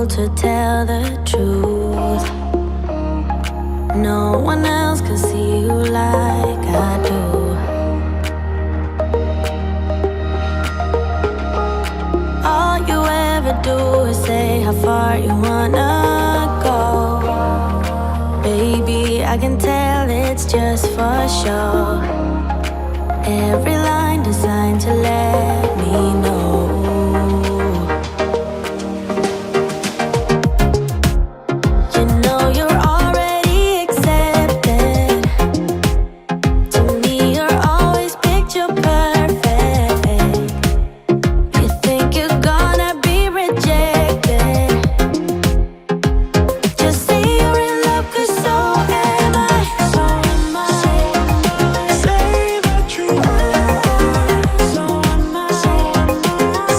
able to tell the truth. No one else can see you like I do. All you ever do is say how far you wanna go. Baby, I can tell it's just for show. Every line designed to let me know. You know you're already accepted. To me, you're always picture perfect. You think you're gonna be rejected. Just say you're in love, 'cause so am I. So am I. Say that you are. So am I.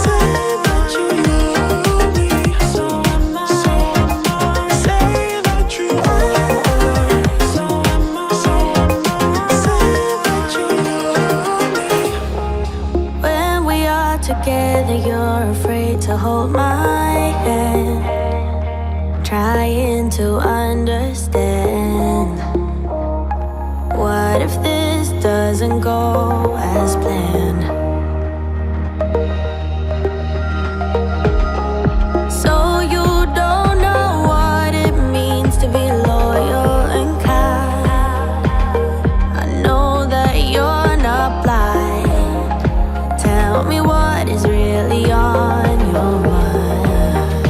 Say that you love me. So am I. Say that you are. So am I. Say that you love me. When we are together, you're afraid to hold my hand, trying to understand. What if this doesn't go as planned? So you don't know what it means to be loyal and kind. I know that you're not blind. Tell me what is really on your mind.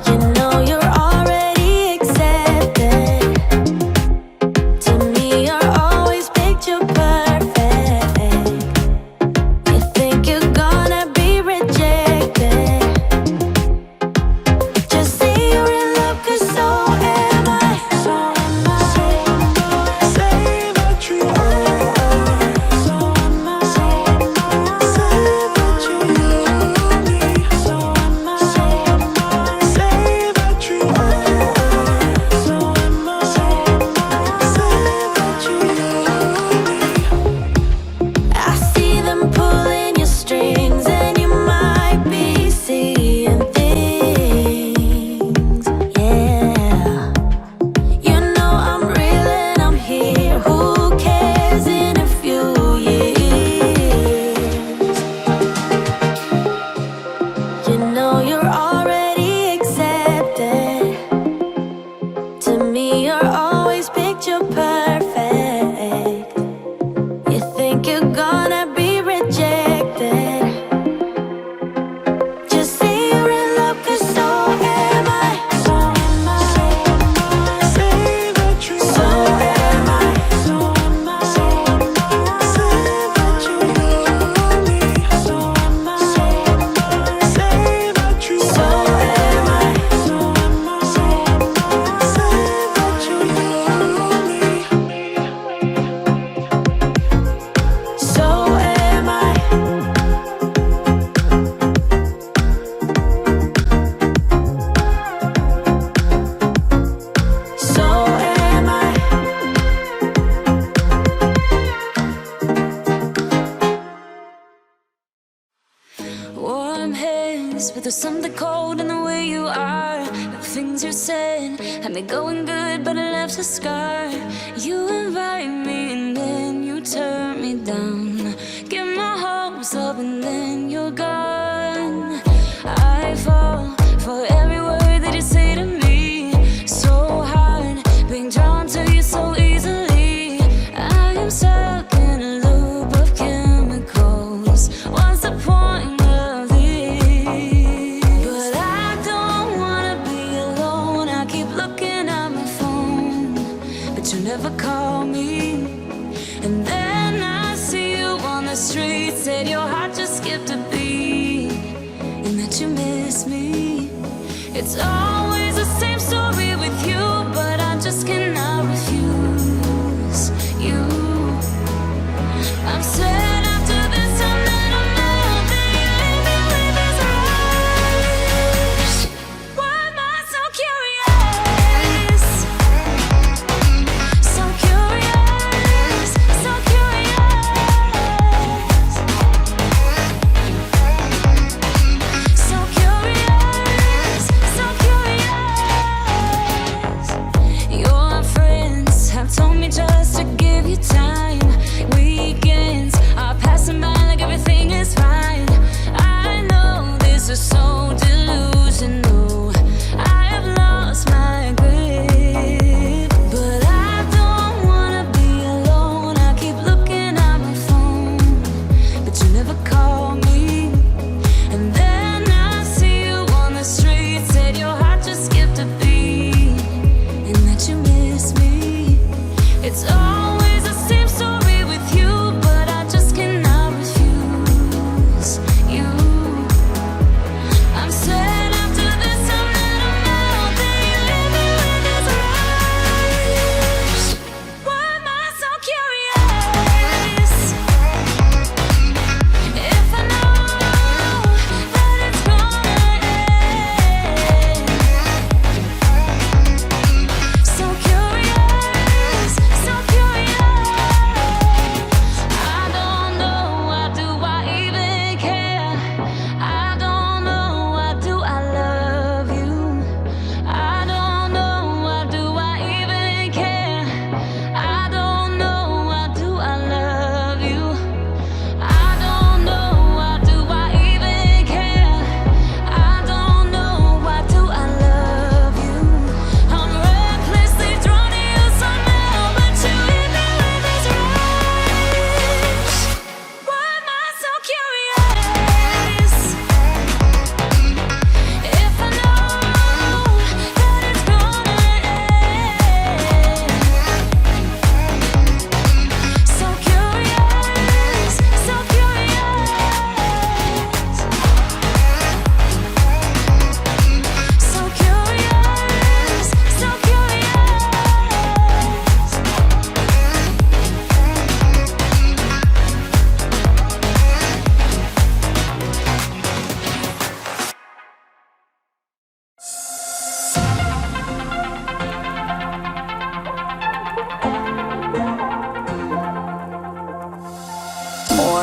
You know you're already accepted. To me, you're always picture perfect. You think you're gonna be rejected. Just say you're in love, 'cause so am I. So am I. Say that you are. So am I. Say that you love me. So am I. Say that you are. So am I. Say that you love me. I see them pulling your strings, and you might be seeing things. Yeah. You know I'm real and I'm here. Who cares in a few years? You know you're already accepted. To me, you're always picture perfect. You think you're gonna be rejected. Just say you're in love, 'cause so am I. So am I. Say that you are. So am I. So am I. Say that you love me. So am I. Say that you are. So am I. So am I. Say that you love me. So am I. So am I. Warm hands, but there's something cold in the way you are. The things you said had me going good, but it left a scar. You invite me and then you turn me down. Get my hopes up and then you're gone. I fall for every word that you say to me. So hard being drawn to you so easily. I am stuck in a loop of chemicals. What's the point of this? But I don't wanna be alone. I keep looking at my phone, but you never call me. And then I see you on the street. Said your heart just skipped a beat, and that you miss me. It's always the same story with you, but I just cannot refuse you. I'm sad after this time that I'm not that you leave me with this rush. Why am I so curious? So curious, so curious.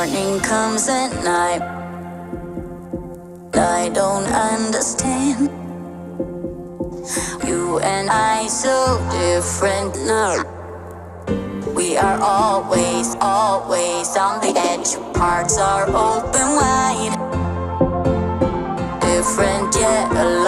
Morning comes at night. I don't understand. You and I so different now. We are always, always on the edge. Hearts are open wide. Different yet alive.